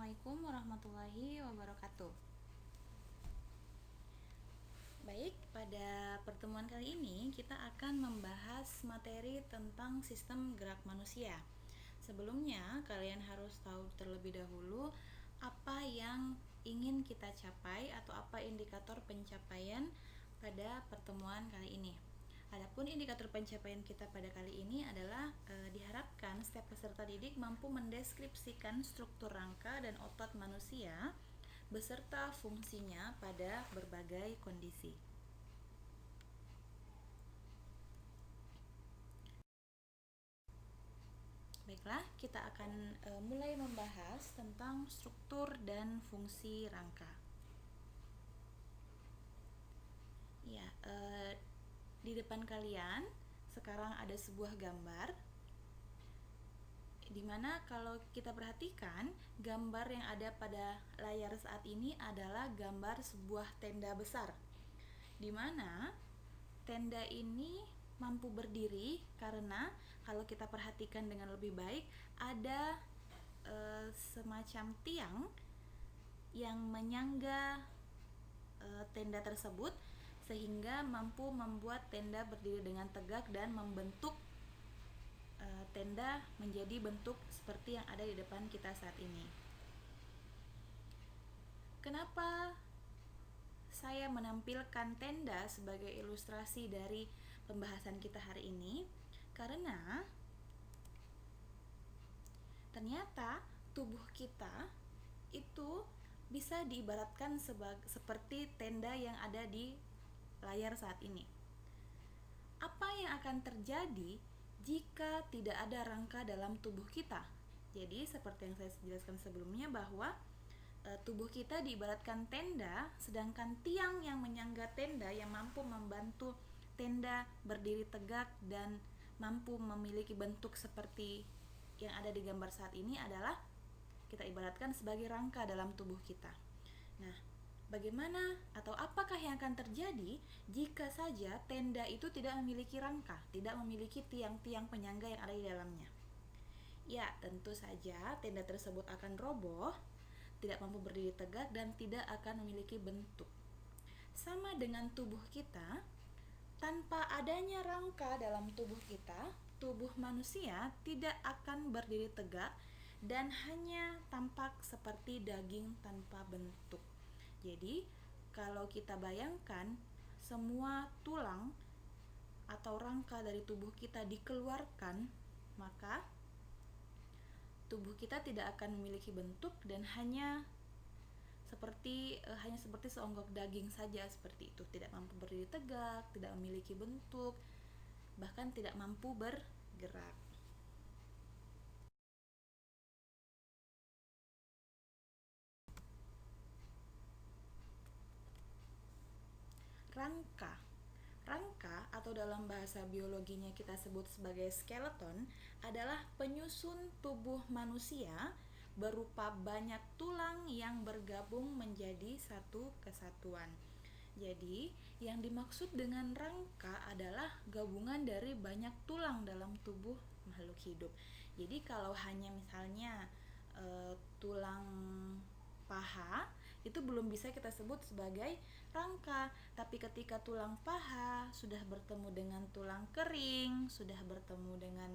Assalamualaikum warahmatullahi wabarakatuh. Baik, pada pertemuan kali ini kita akan membahas materi tentang sistem gerak manusia. Sebelumnya, kalian harus tahu terlebih dahulu apa yang ingin kita capai atau apa indikator pencapaian pada pertemuan kali ini. Adapun indikator pencapaian kita pada kali ini adalah diharapkan setiap peserta didik mampu mendeskripsikan struktur rangka dan otot manusia beserta fungsinya pada berbagai kondisi. Baiklah, kita akan mulai membahas tentang struktur dan fungsi rangka. Ya, di depan kalian sekarang ada sebuah gambar di mana kalau kita perhatikan gambar yang ada pada layar saat ini adalah gambar sebuah tenda besar, di mana tenda ini mampu berdiri karena kalau kita perhatikan dengan lebih baik ada semacam tiang yang menyangga tenda tersebut sehingga mampu membuat tenda berdiri dengan tegak dan membentuk tenda menjadi bentuk seperti yang ada di depan kita saat ini. Kenapa saya menampilkan tenda sebagai ilustrasi dari pembahasan kita hari ini? Karena ternyata tubuh kita itu bisa diibaratkan seperti tenda yang ada di layar saat ini. Apa yang akan terjadi jika tidak ada rangka dalam tubuh kita? Jadi seperti yang saya jelaskan sebelumnya bahwa tubuh kita diibaratkan tenda, sedangkan tiang yang menyangga tenda yang mampu membantu tenda berdiri tegak dan mampu memiliki bentuk seperti yang ada di gambar saat ini adalah kita ibaratkan sebagai rangka dalam tubuh kita. Nah, bagaimana atau apakah yang akan terjadi jika saja tenda itu tidak memiliki rangka, tidak memiliki tiang-tiang penyangga yang ada di dalamnya? Ya, tentu saja tenda tersebut akan roboh, tidak mampu berdiri tegak dan tidak akan memiliki bentuk. Sama dengan tubuh kita, tanpa adanya rangka dalam tubuh kita, tubuh manusia tidak akan berdiri tegak dan hanya tampak seperti daging tanpa bentuk. Jadi, kalau kita bayangkan semua tulang atau rangka dari tubuh kita dikeluarkan, maka tubuh kita tidak akan memiliki bentuk dan hanya seperti seonggok daging saja, seperti itu, tidak mampu berdiri tegak, tidak memiliki bentuk, bahkan tidak mampu bergerak. Rangka atau dalam bahasa biologinya kita sebut sebagai skeleton adalah penyusun tubuh manusia berupa banyak tulang yang bergabung menjadi satu kesatuan. Jadi, yang dimaksud dengan rangka adalah gabungan dari banyak tulang dalam tubuh makhluk hidup. Jadi, kalau hanya misalnya tulang paha itu belum bisa kita sebut sebagai rangka, tapi ketika tulang paha sudah bertemu dengan tulang kering, sudah bertemu dengan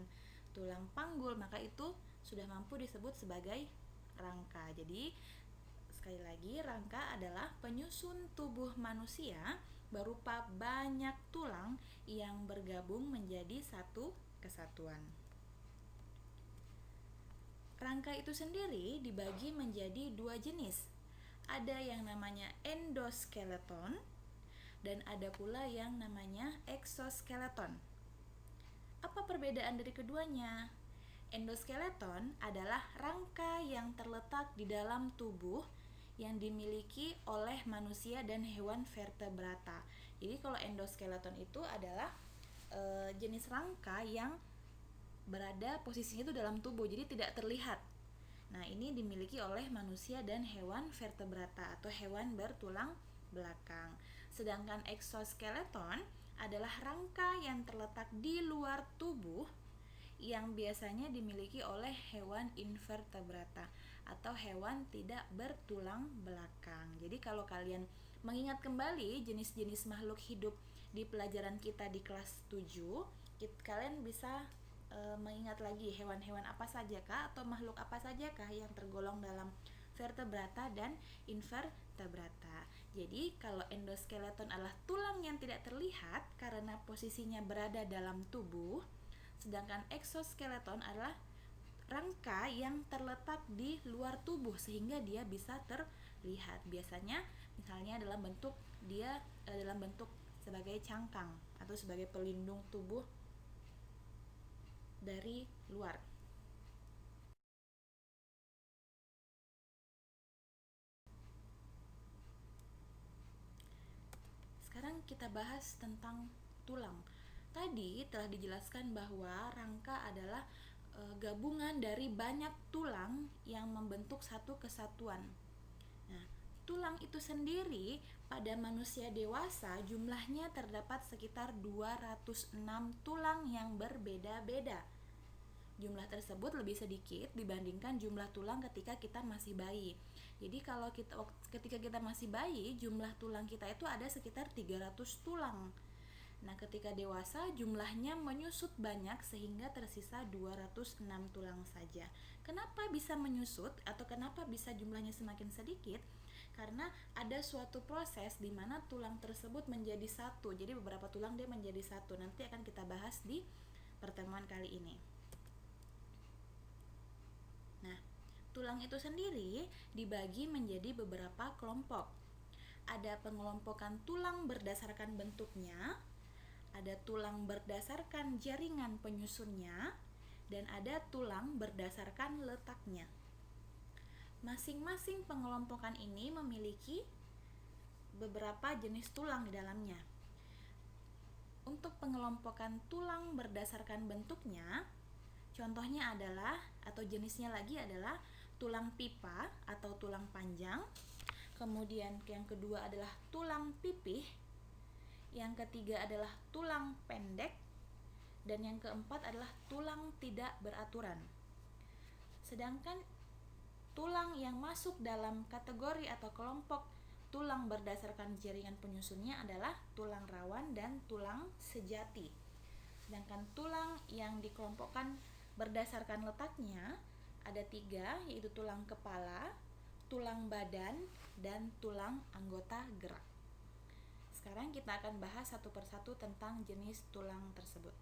tulang panggul, maka itu sudah mampu disebut sebagai rangka. Jadi sekali lagi, rangka adalah penyusun tubuh manusia berupa banyak tulang yang bergabung menjadi satu kesatuan. Rangka itu sendiri dibagi menjadi dua jenis. Ada yang namanya endoskeleton dan ada pula yang namanya exoskeleton. Apa perbedaan dari keduanya? Endoskeleton adalah rangka yang terletak di dalam tubuh yang dimiliki oleh manusia dan hewan vertebrata. Jadi kalau endoskeleton itu adalah jenis rangka yang berada posisinya itu dalam tubuh, jadi tidak terlihat. Nah, ini dimiliki oleh manusia dan hewan vertebrata atau hewan bertulang belakang. Sedangkan exoskeleton adalah rangka yang terletak di luar tubuh yang biasanya dimiliki oleh hewan invertebrata. atau hewan tidak bertulang belakang. Jadi kalau kalian mengingat kembali jenis-jenis makhluk hidup di pelajaran kita di kelas 7, kalian bisa mengingat lagi hewan-hewan apa saja kah atau makhluk apa saja kah yang tergolong dalam vertebrata dan invertebrata. Jadi kalau endoskeleton adalah tulang yang tidak terlihat karena posisinya berada dalam tubuh, sedangkan exoskeleton adalah rangka yang terletak di luar tubuh sehingga dia bisa terlihat. Biasanya misalnya dalam bentuk sebagai cangkang atau sebagai pelindung tubuh dari luar. Sekarang kita bahas tentang tulang. Tadi telah dijelaskan bahwa rangka adalah gabungan dari banyak tulang yang membentuk satu kesatuan. Nah, tulang itu sendiri pada manusia dewasa jumlahnya terdapat sekitar 206 tulang yang berbeda-beda. Jumlah tersebut lebih sedikit dibandingkan jumlah tulang ketika kita masih bayi. Jadi kalau ketika kita masih bayi, jumlah tulang kita itu ada sekitar 300 tulang. Nah, ketika dewasa jumlahnya menyusut banyak sehingga tersisa 206 tulang saja. Kenapa bisa menyusut atau kenapa bisa jumlahnya semakin sedikit? Karena ada suatu proses di mana tulang tersebut menjadi satu. Jadi beberapa tulang dia menjadi satu. Nanti akan kita bahas di pertemuan kali ini. Nah, tulang itu sendiri dibagi menjadi beberapa kelompok. Ada pengelompokan tulang berdasarkan bentuknya, ada tulang berdasarkan jaringan penyusunnya, dan ada tulang berdasarkan letaknya. Masing-masing pengelompokan ini memiliki beberapa jenis tulang di dalamnya. Untuk pengelompokan tulang berdasarkan bentuknya, contohnya adalah atau jenisnya lagi adalah tulang pipa atau tulang panjang. Kemudian yang kedua adalah tulang pipih. Yang ketiga adalah tulang pendek. Dan yang keempat adalah tulang tidak beraturan. Sedangkan tulang yang masuk dalam kategori atau kelompok tulang berdasarkan jaringan penyusunnya adalah tulang rawan dan tulang sejati. Sedangkan tulang yang dikelompokkan berdasarkan letaknya ada 3, yaitu tulang kepala, tulang badan, dan tulang anggota gerak. Sekarang kita akan bahas satu persatu tentang jenis tulang tersebut.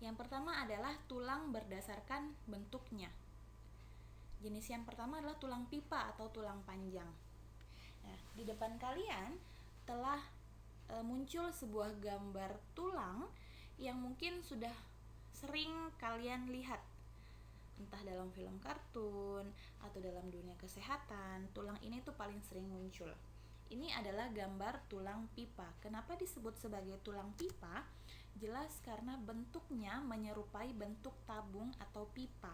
Yang pertama adalah tulang berdasarkan bentuknya. Jenis yang pertama adalah tulang pipa atau tulang panjang. Nah, di depan kalian telah muncul sebuah gambar tulang yang mungkin sudah sering kalian lihat, entah dalam film kartun atau dalam dunia kesehatan. Tulang ini tuh paling sering muncul. Ini adalah gambar tulang pipa. Kenapa disebut sebagai tulang pipa? Jelas karena bentuknya menyerupai bentuk tabung atau pipa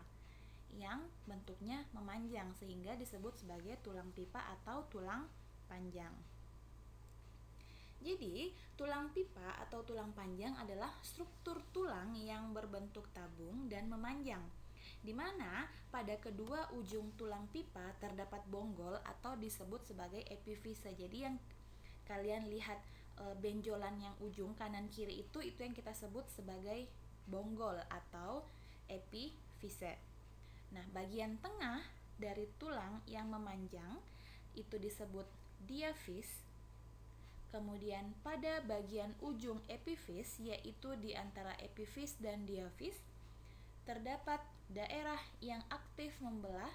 yang bentuknya memanjang sehingga disebut sebagai tulang pipa atau tulang panjang. Jadi, tulang pipa atau tulang panjang adalah struktur tulang yang berbentuk tabung dan memanjang, di mana pada kedua ujung tulang pipa terdapat bonggol atau disebut sebagai epifise. Jadi yang kalian lihat benjolan yang ujung kanan kiri itu yang kita sebut sebagai bonggol atau epifise. Nah, bagian tengah dari tulang yang memanjang itu disebut diaphyse. Kemudian pada bagian ujung epifis, yaitu di antara epifis dan diafis, terdapat daerah yang aktif membelah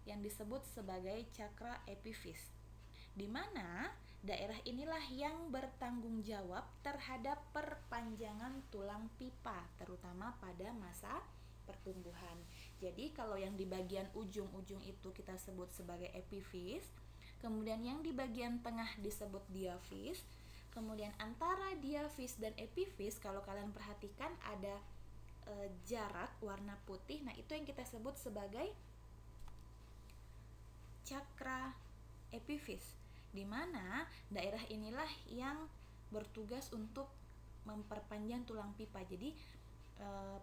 yang disebut sebagai cakra epifis, di mana daerah inilah yang bertanggung jawab terhadap perpanjangan tulang pipa, terutama pada masa pertumbuhan. Jadi kalau yang di bagian ujung-ujung itu kita sebut sebagai epifis, kemudian yang di bagian tengah disebut diafis, kemudian antara diafis dan epifis kalau kalian perhatikan ada jarak warna putih. Nah, itu yang kita sebut sebagai cakra epifis, di mana daerah inilah yang bertugas untuk memperpanjang tulang pipa. Jadi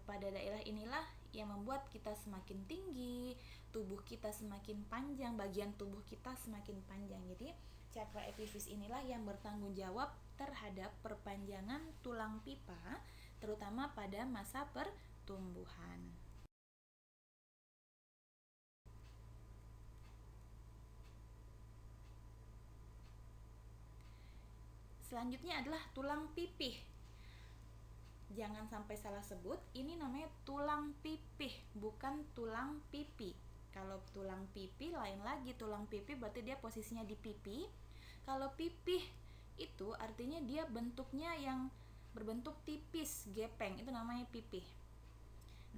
pada daerah inilah yang membuat kita semakin tinggi, tubuh kita semakin panjang, bagian tubuh kita semakin panjang. Jadi cakra epifis inilah yang bertanggung jawab terhadap perpanjangan tulang pipa, terutama pada masa pertumbuhan. Selanjutnya adalah tulang pipih. Jangan sampai salah sebut, ini namanya tulang pipih, bukan tulang pipi. Kalau tulang pipi lain lagi, tulang pipi berarti dia posisinya di pipi. Kalau pipih itu artinya dia bentuknya yang berbentuk tipis, gepeng, itu namanya pipih.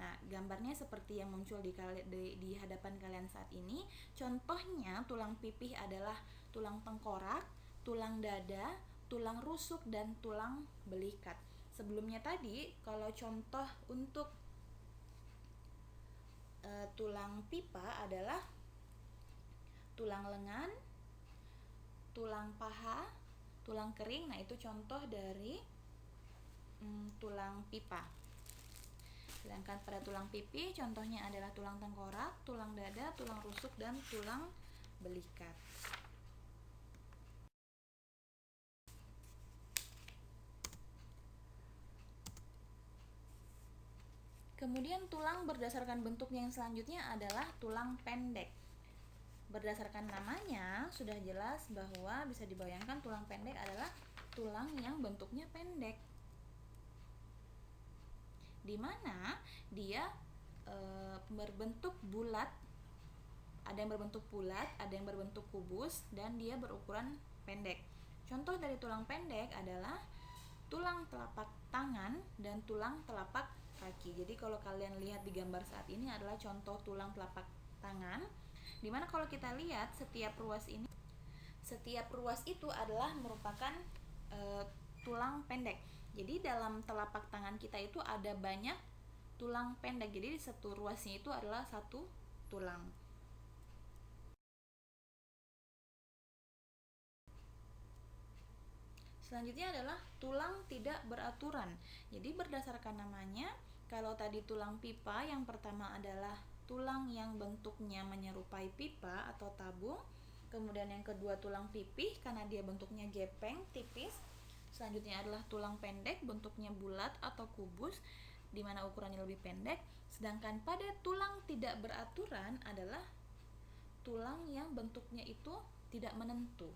Nah, gambarnya seperti yang muncul di hadapan kalian saat ini. Contohnya tulang pipih adalah tulang tengkorak, tulang dada, tulang rusuk, dan tulang belikat. Sebelumnya tadi, kalau contoh untuk tulang pipa adalah tulang lengan, tulang paha, tulang kering. Nah, itu contoh dari tulang pipa. Sedangkan pada tulang pipi, contohnya adalah tulang tengkorak, tulang dada, tulang rusuk, dan tulang belikat. Kemudian tulang berdasarkan bentuknya yang selanjutnya adalah tulang pendek. Berdasarkan namanya sudah jelas bahwa bisa dibayangkan tulang pendek adalah tulang yang bentuknya pendek, di mana dia berbentuk bulat. Ada yang berbentuk bulat, ada yang berbentuk kubus, dan dia berukuran pendek. Contoh dari tulang pendek adalah tulang telapak tangan dan tulang telapak kaki. Jadi kalau kalian lihat di gambar saat ini adalah contoh tulang telapak tangan, dimana kalau kita lihat setiap ruas itu adalah merupakan tulang pendek. Jadi dalam telapak tangan kita itu ada banyak tulang pendek. Jadi satu ruasnya itu adalah satu tulang. Selanjutnya adalah tulang tidak beraturan. Jadi berdasarkan namanya, kalau tadi tulang pipa yang pertama adalah tulang yang bentuknya menyerupai pipa atau tabung. Kemudian yang kedua tulang pipih karena dia bentuknya gepeng, tipis. Selanjutnya adalah tulang pendek, bentuknya bulat atau kubus, di mana ukurannya lebih pendek. Sedangkan pada tulang tidak beraturan adalah tulang yang bentuknya itu tidak menentu.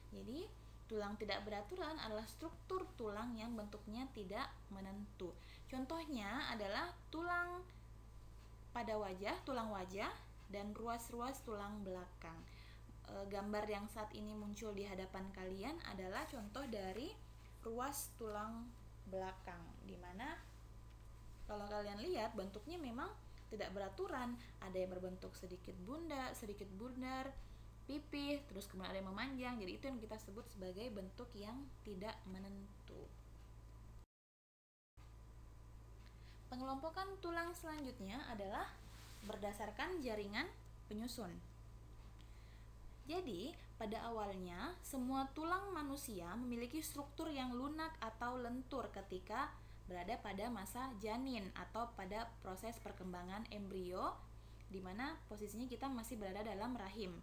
Jadi tulang tidak beraturan adalah struktur tulang yang bentuknya tidak menentu. Contohnya adalah tulang pada wajah, tulang wajah, dan ruas-ruas tulang belakang. Gambar yang saat ini muncul di hadapan kalian adalah contoh dari ruas tulang belakang, di mana kalau kalian lihat bentuknya memang tidak beraturan. Ada yang berbentuk sedikit bundar, pipih, terus kemudian ada yang memanjang. Jadi itu yang kita sebut sebagai bentuk yang tidak menentu. Pengelompokan tulang selanjutnya adalah berdasarkan jaringan penyusun. Jadi, pada awalnya semua tulang manusia memiliki struktur yang lunak atau lentur ketika berada pada masa janin atau pada proses perkembangan embrio, di mana posisinya kita masih berada dalam rahim.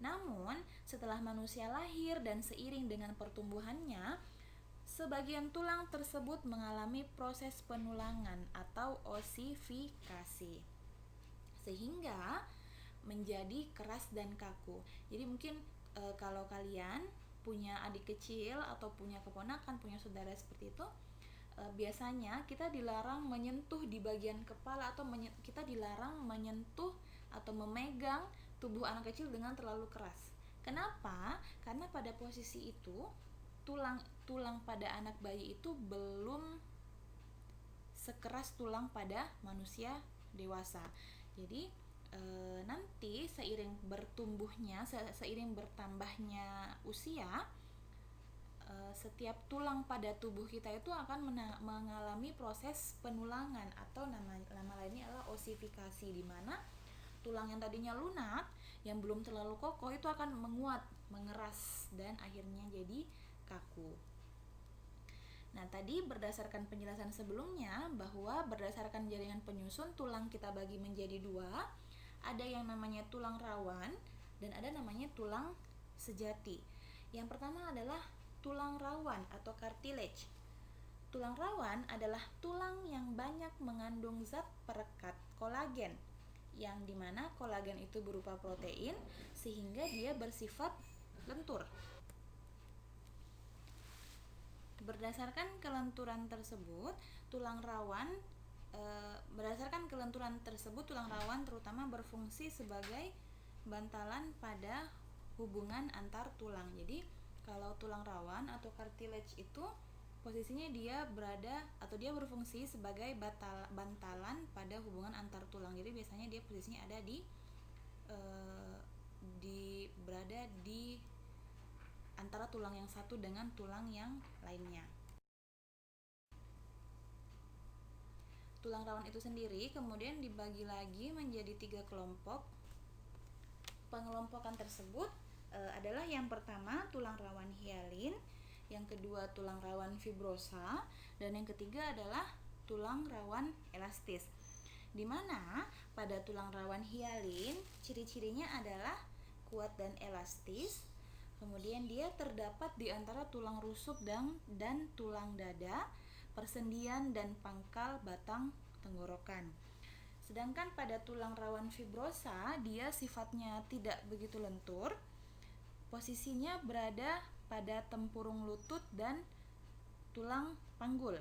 Namun, setelah manusia lahir dan seiring dengan pertumbuhannya, sebagian tulang tersebut mengalami proses penulangan atau osifikasi, sehingga menjadi keras dan kaku. Jadi mungkin kalau kalian punya adik kecil atau punya keponakan, punya saudara seperti itu, biasanya kita dilarang menyentuh di bagian kepala atau kita dilarang menyentuh atau memegang tubuh anak kecil dengan terlalu keras. Kenapa? Karena pada posisi itu tulang pada anak bayi itu belum sekeras tulang pada manusia dewasa. Jadi nanti seiring bertambahnya usia, setiap tulang pada tubuh kita itu akan mengalami proses penulangan atau nama lainnya adalah osifikasi, di mana tulang yang tadinya lunak, yang belum terlalu kokoh itu akan menguat, mengeras, dan akhirnya jadi kaku. Nah, tadi berdasarkan penjelasan sebelumnya bahwa berdasarkan jaringan penyusun tulang kita bagi menjadi dua, ada yang namanya tulang rawan dan ada namanya tulang sejati. Yang pertama adalah tulang rawan atau cartilage. Tulang rawan adalah tulang yang banyak mengandung zat perekat kolagen, yang dimana kolagen itu berupa protein sehingga dia bersifat lentur. Berdasarkan kelenturan tersebut, tulang rawan terutama berfungsi sebagai bantalan pada hubungan antar tulang. Jadi kalau tulang rawan atau cartilage itu posisinya dia berfungsi sebagai bantalan pada hubungan antar tulang. Jadi biasanya dia posisinya ada berada di antara tulang yang satu dengan tulang yang lainnya. Tulang rawan itu sendiri kemudian dibagi lagi menjadi 3 kelompok. Pengelompokan tersebut adalah yang pertama tulang rawan hialin, yang kedua tulang rawan fibrosa, dan yang ketiga adalah tulang rawan elastis. Di mana pada tulang rawan hialin ciri-cirinya adalah kuat dan elastis. Kemudian dia terdapat di antara tulang rusuk dan tulang dada, persendian dan pangkal batang tenggorokan. Sedangkan pada tulang rawan fibrosa dia sifatnya tidak begitu lentur. Posisinya berada pada tempurung lutut dan tulang panggul.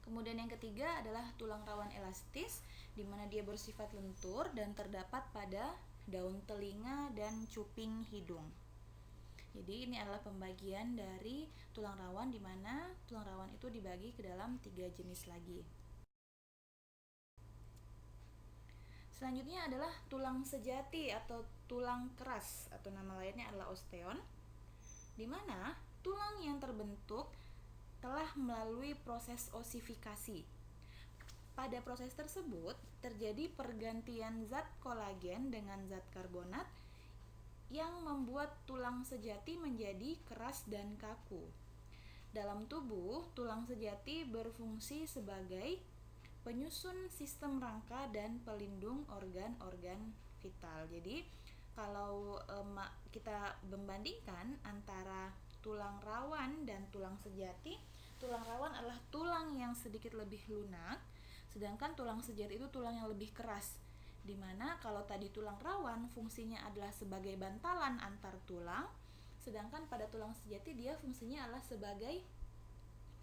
Kemudian yang ketiga adalah tulang rawan elastis, di mana dia bersifat lentur dan terdapat pada daun telinga dan cuping hidung. Jadi ini adalah pembagian dari tulang rawan, di mana tulang rawan itu dibagi ke dalam 3 jenis lagi. Selanjutnya adalah tulang sejati atau tulang keras, atau nama lainnya adalah osteon, di mana tulang yang terbentuk telah melalui proses osifikasi. Pada proses tersebut terjadi pergantian zat kolagen dengan zat karbonat yang membuat tulang sejati menjadi keras dan kaku. Dalam tubuh, tulang sejati berfungsi sebagai penyusun sistem rangka dan pelindung organ-organ vital. Jadi kalau kita membandingkan antara tulang rawan dan tulang sejati, tulang rawan adalah tulang yang sedikit lebih lunak, sedangkan tulang sejati itu tulang yang lebih keras. Dimana kalau tadi tulang rawan fungsinya adalah sebagai bantalan antar tulang, sedangkan pada tulang sejati dia fungsinya adalah sebagai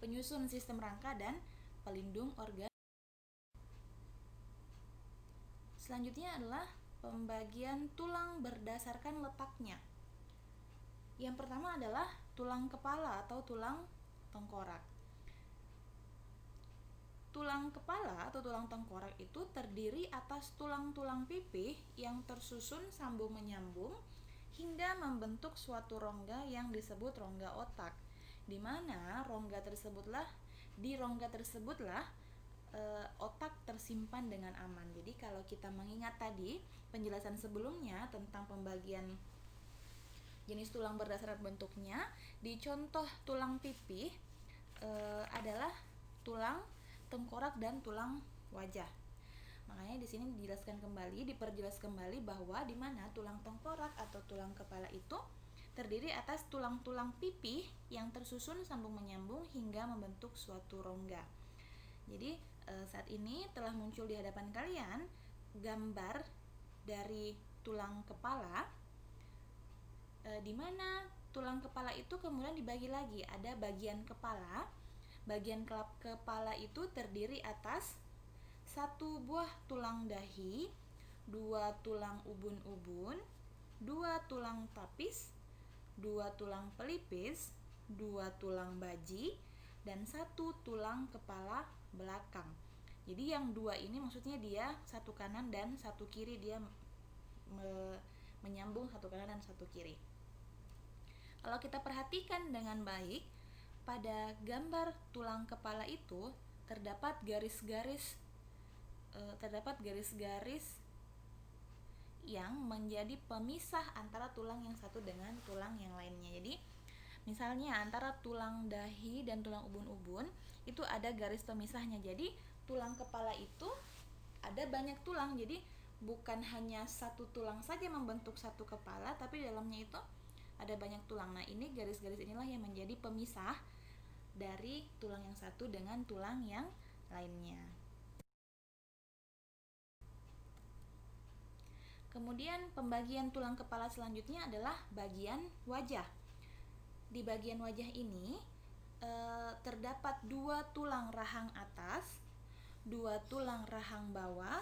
penyusun sistem rangka dan pelindung organ. Selanjutnya adalah pembagian tulang berdasarkan letaknya. Yang pertama adalah tulang kepala atau tulang tengkorak. Tulang kepala atau tulang tengkorak itu terdiri atas tulang-tulang pipih yang tersusun sambung menyambung hingga membentuk suatu rongga yang disebut rongga otak, di mana di rongga tersebutlah otak tersimpan dengan aman. Jadi kalau kita mengingat tadi penjelasan sebelumnya tentang pembagian jenis tulang berdasarkan bentuknya, di contoh tulang pipih adalah tulang tengkorak dan tulang wajah. Makanya di sini diperjelas kembali bahwa di mana tulang tengkorak atau tulang kepala itu terdiri atas tulang-tulang pipih yang tersusun sambung menyambung hingga membentuk suatu rongga. Jadi saat ini telah muncul di hadapan kalian gambar dari tulang kepala, di mana tulang kepala itu kemudian dibagi lagi. Ada bagian kepala. Bagian kepala itu terdiri atas 1 buah tulang dahi, 2 tulang ubun-ubun, 2 tulang tapis, 2 tulang pelipis, 2 tulang baji, dan 1 tulang kepala belakang. Jadi yang 2 ini maksudnya dia satu kanan dan satu kiri, dia menyambung satu kanan dan satu kiri. Kalau kita perhatikan dengan baik, pada gambar tulang kepala itu terdapat garis-garis yang menjadi pemisah antara tulang yang satu dengan tulang yang lainnya. Jadi Misalnya antara tulang dahi dan tulang ubun-ubun itu ada garis pemisahnya. Jadi tulang kepala itu ada banyak tulang. Jadi bukan hanya satu tulang saja membentuk satu kepala, tapi di dalamnya itu ada banyak tulang. Nah, ini garis-garis inilah yang menjadi pemisah dari tulang yang satu dengan tulang yang lainnya. Kemudian pembagian tulang kepala selanjutnya adalah bagian wajah. Di bagian wajah ini terdapat 2 tulang rahang atas, 2 tulang rahang bawah,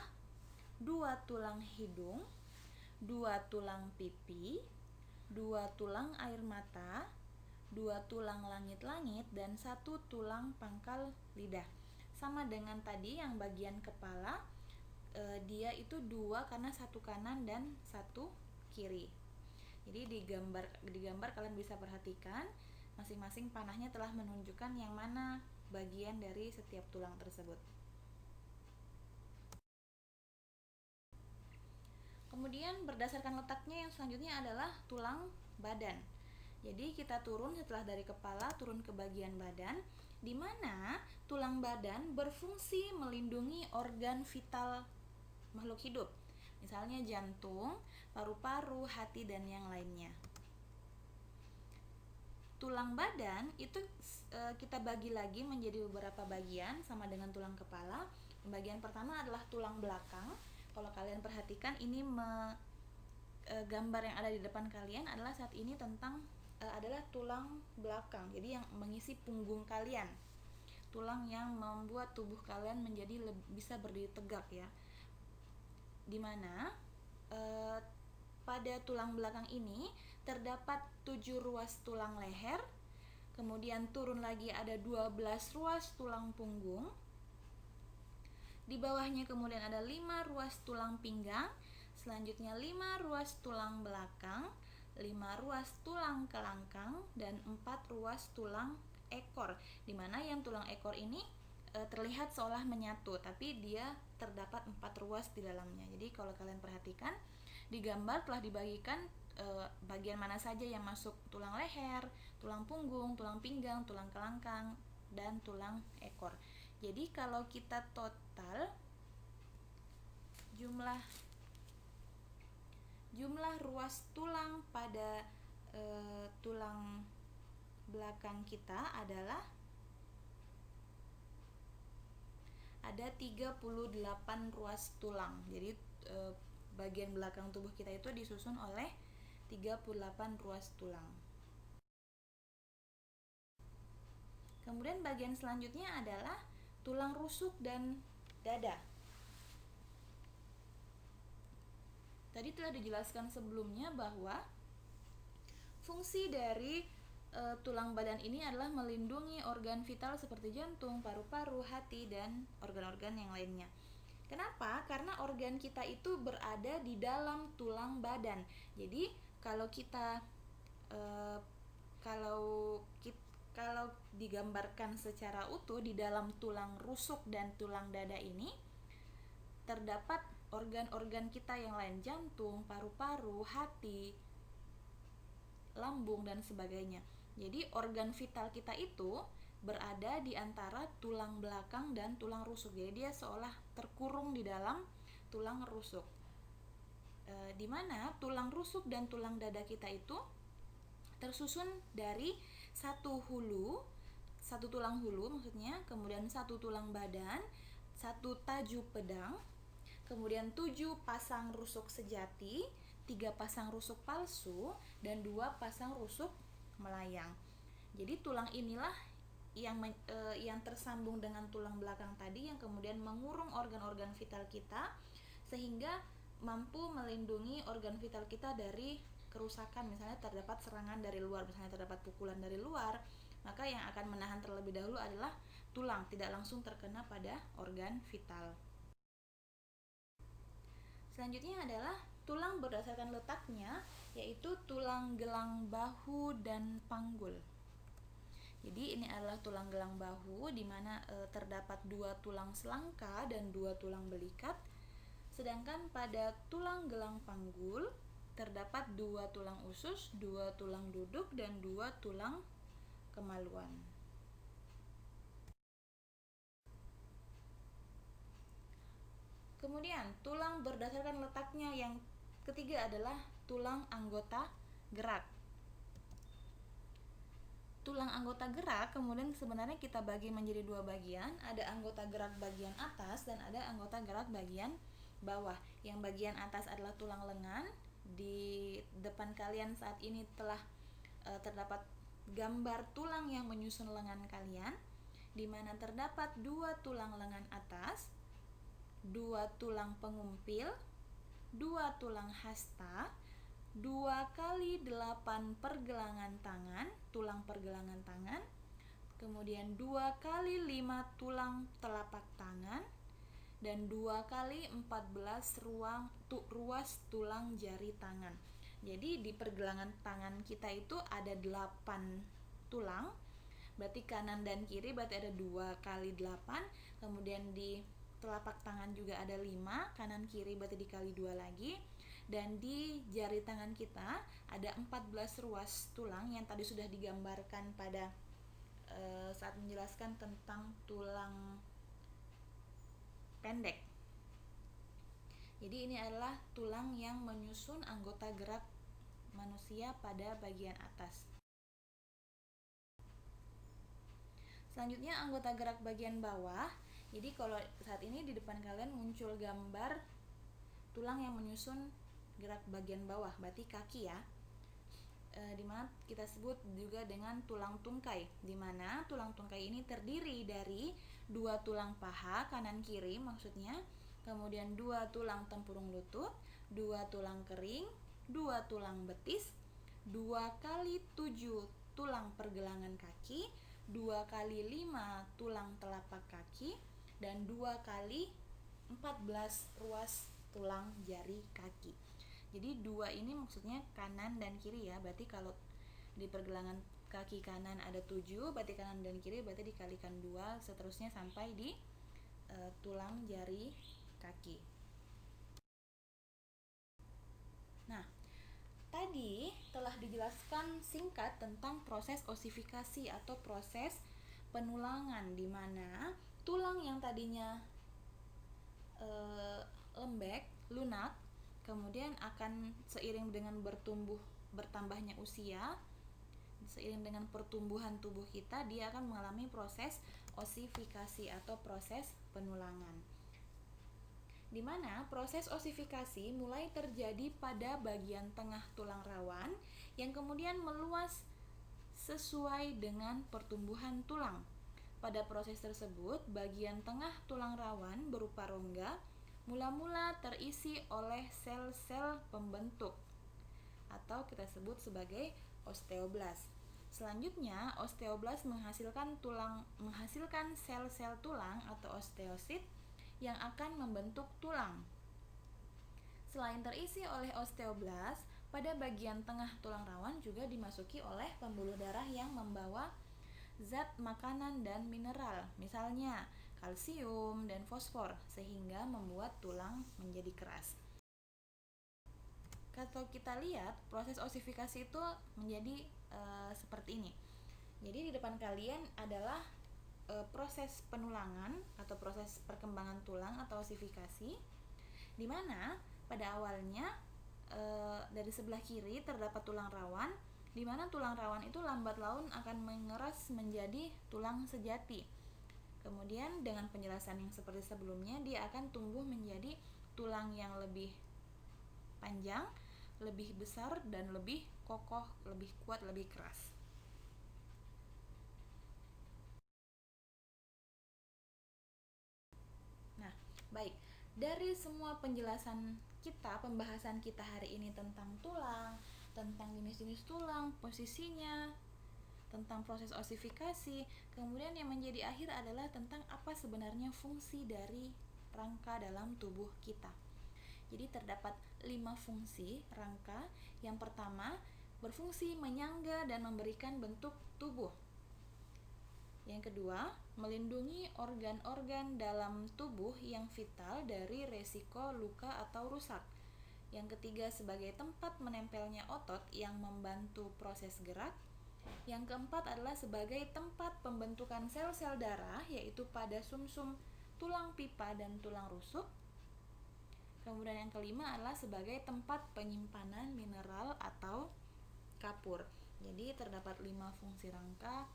2 tulang hidung, 2 tulang pipi, 2 tulang air mata, 2 tulang langit-langit, dan 1 tulang pangkal lidah. Sama dengan tadi yang bagian kepala, dia itu 2 karena 1 kanan dan 1 kiri. Jadi di gambar kalian bisa perhatikan masing-masing panahnya telah menunjukkan yang mana bagian dari setiap tulang tersebut. Kemudian berdasarkan letaknya yang selanjutnya adalah tulang badan. Jadi kita turun setelah dari kepala, turun ke bagian badan, di mana tulang badan berfungsi melindungi organ vital makhluk hidup. Misalnya jantung, paru-paru, hati, dan yang lainnya. Tulang badan itu kita bagi lagi menjadi beberapa bagian sama dengan tulang kepala. Bagian pertama adalah tulang belakang. Kalau kalian perhatikan ini gambar yang ada di depan kalian adalah saat ini adalah tulang belakang. Jadi yang mengisi punggung kalian. Tulang yang membuat tubuh kalian menjadi bisa berdiri tegak ya. Dimana pada tulang belakang ini terdapat 7 ruas tulang leher, kemudian turun lagi ada 12 ruas tulang punggung, di bawahnya kemudian ada 5 ruas tulang pinggang, selanjutnya 5 ruas tulang belakang, 5 ruas tulang kelangkang, dan 4 ruas tulang ekor, dimana yang tulang ekor ini terlihat seolah menyatu, tapi dia terdapat 4 ruas di dalamnya. Jadi kalau kalian perhatikan di gambar telah dibagikan bagian mana saja yang masuk tulang leher, tulang punggung, tulang pinggang, tulang kelangkang, dan tulang ekor. Jadi kalau kita total jumlah ruas tulang pada tulang belakang kita adalah ada 38 ruas tulang. Jadi bagian belakang tubuh kita itu disusun oleh 38 ruas tulang. Kemudian bagian selanjutnya adalah tulang rusuk dan dada. Tadi telah dijelaskan sebelumnya bahwa fungsi dari tulang badan ini adalah melindungi organ vital seperti jantung, paru-paru, hati, dan organ-organ yang lainnya. Kenapa? Karena organ kita itu berada di dalam tulang badan. Jadi kalau digambarkan secara utuh di dalam tulang rusuk dan tulang dada ini terdapat organ-organ kita yang lain, jantung, paru-paru, hati, lambung, dan sebagainya. Jadi organ vital kita itu berada di antara tulang belakang dan tulang rusuk. Jadi dia seolah terkurung di dalam tulang rusuk. Di mana tulang rusuk dan tulang dada kita itu tersusun dari satu tulang hulu maksudnya, kemudian satu tulang badan, satu taju pedang, kemudian 7 pasang rusuk sejati, 3 pasang rusuk palsu, dan 2 pasang rusuk melayang. Jadi tulang inilah yang tersambung dengan tulang belakang tadi yang kemudian mengurung organ-organ vital kita sehingga mampu melindungi organ vital kita dari kerusakan. Misalnya terdapat serangan dari luar, misalnya terdapat pukulan dari luar, maka yang akan menahan terlebih dahulu adalah tulang, tidak langsung terkena pada organ vital. Selanjutnya adalah tulang berdasarkan letaknya, yaitu tulang gelang bahu dan panggul. Jadi ini adalah tulang gelang bahu di mana terdapat 2 tulang selangka dan 2 tulang belikat. Sedangkan pada tulang gelang panggul terdapat 2 tulang usus, 2 tulang duduk, dan 2 tulang kemaluan. Kemudian, tulang berdasarkan letaknya yang ketiga adalah tulang anggota gerak. Tulang anggota gerak kemudian sebenarnya kita bagi menjadi 2 bagian, ada anggota gerak bagian atas dan ada anggota gerak bagian bawah. Yang bagian atas adalah tulang lengan. Di depan kalian saat ini telah terdapat gambar tulang yang menyusun lengan kalian, di mana terdapat 2 tulang lengan atas, 2 tulang pengumpil, 2 tulang hasta, 2 kali 8 pergelangan tangan, tulang pergelangan tangan, kemudian 2 kali 5 tulang telapak tangan, dan 2 kali 14 ruas tulang jari tangan. Jadi di pergelangan tangan kita itu ada 8 tulang, berarti kanan dan kiri berarti ada 2 kali 8, kemudian di telapak tangan juga ada 5, kanan kiri berarti dikali 2 lagi, dan di jari tangan kita ada 14 ruas tulang yang tadi sudah digambarkan pada saat menjelaskan tentang tulang pendek. Jadi ini adalah tulang yang menyusun anggota gerak manusia pada bagian atas. Selanjutnya anggota gerak bagian bawah. Jadi kalau saat ini di depan kalian muncul gambar tulang yang menyusun gerak bagian bawah, berarti kaki ya. Dimana kita sebut juga dengan tulang tungkai, dimana tulang tungkai ini terdiri dari 2 tulang paha kanan kiri maksudnya, kemudian 2 tulang tempurung lutut, 2 tulang kering, 2 tulang betis, 2 kali 7 tulang pergelangan kaki, 2 kali 5 tulang telapak kaki, dan 2 kali 14 ruas tulang jari kaki. Jadi 2 ini maksudnya kanan dan kiri ya. Berarti kalau di pergelangan kaki kanan ada 7, berarti kanan dan kiri berarti dikalikan 2, seterusnya sampai di tulang jari kaki. Nah, tadi telah dijelaskan singkat tentang proses osifikasi atau proses penulangan, di mana tulang yang tadinya lembek, lunak, kemudian akan seiring dengan bertambahnya usia, seiring dengan pertumbuhan tubuh kita, dia akan mengalami proses osifikasi atau proses penulangan. Di mana proses osifikasi mulai terjadi pada bagian tengah tulang rawan yang kemudian meluas sesuai dengan pertumbuhan tulang. Pada proses tersebut, bagian tengah tulang rawan berupa rongga mula-mula terisi oleh sel-sel pembentuk atau kita sebut sebagai osteoblas. Selanjutnya, osteoblas menghasilkan sel-sel tulang atau osteosit yang akan membentuk tulang. Selain terisi oleh osteoblas, pada bagian tengah tulang rawan juga dimasuki oleh pembuluh darah yang membawa zat makanan dan mineral, misalnya kalsium dan fosfor, sehingga membuat tulang menjadi keras. Kalau kita lihat, proses osifikasi itu menjadi seperti ini. Jadi di depan kalian adalah proses penulangan atau proses perkembangan tulang atau osifikasi, di mana pada awalnya dari sebelah kiri terdapat tulang rawan, di mana tulang rawan itu lambat laun akan mengeras menjadi tulang sejati. Kemudian dengan penjelasan yang seperti sebelumnya, dia akan tumbuh menjadi tulang yang lebih panjang, lebih besar, dan lebih kokoh, lebih kuat, lebih keras. Nah, baik. Dari semua penjelasan kita, pembahasan kita hari ini tentang tulang, tentang jenis-jenis tulang, posisinya, tentang proses osifikasi, kemudian yang menjadi akhir adalah tentang apa sebenarnya fungsi dari rangka dalam tubuh kita. Jadi terdapat 5 fungsi rangka. Yang pertama, berfungsi menyangga dan memberikan bentuk tubuh. Yang kedua, melindungi organ-organ dalam tubuh yang vital dari resiko luka atau rusak. Yang ketiga sebagai tempat menempelnya otot yang membantu proses gerak. Yang keempat adalah sebagai tempat pembentukan sel-sel darah, yaitu pada sumsum tulang pipa dan tulang rusuk. Kemudian yang kelima adalah sebagai tempat penyimpanan mineral atau kapur. Jadi terdapat 5 fungsi rangka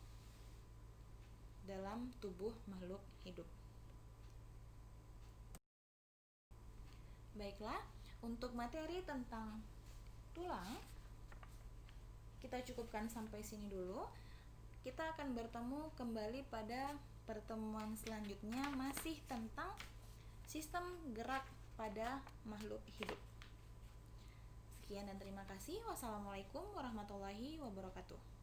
dalam tubuh makhluk hidup. Baiklah, untuk materi tentang tulang kita cukupkan sampai sini dulu. Kita akan bertemu kembali pada pertemuan selanjutnya masih tentang sistem gerak pada makhluk hidup. Sekian dan terima kasih. Wassalamualaikum warahmatullahi wabarakatuh.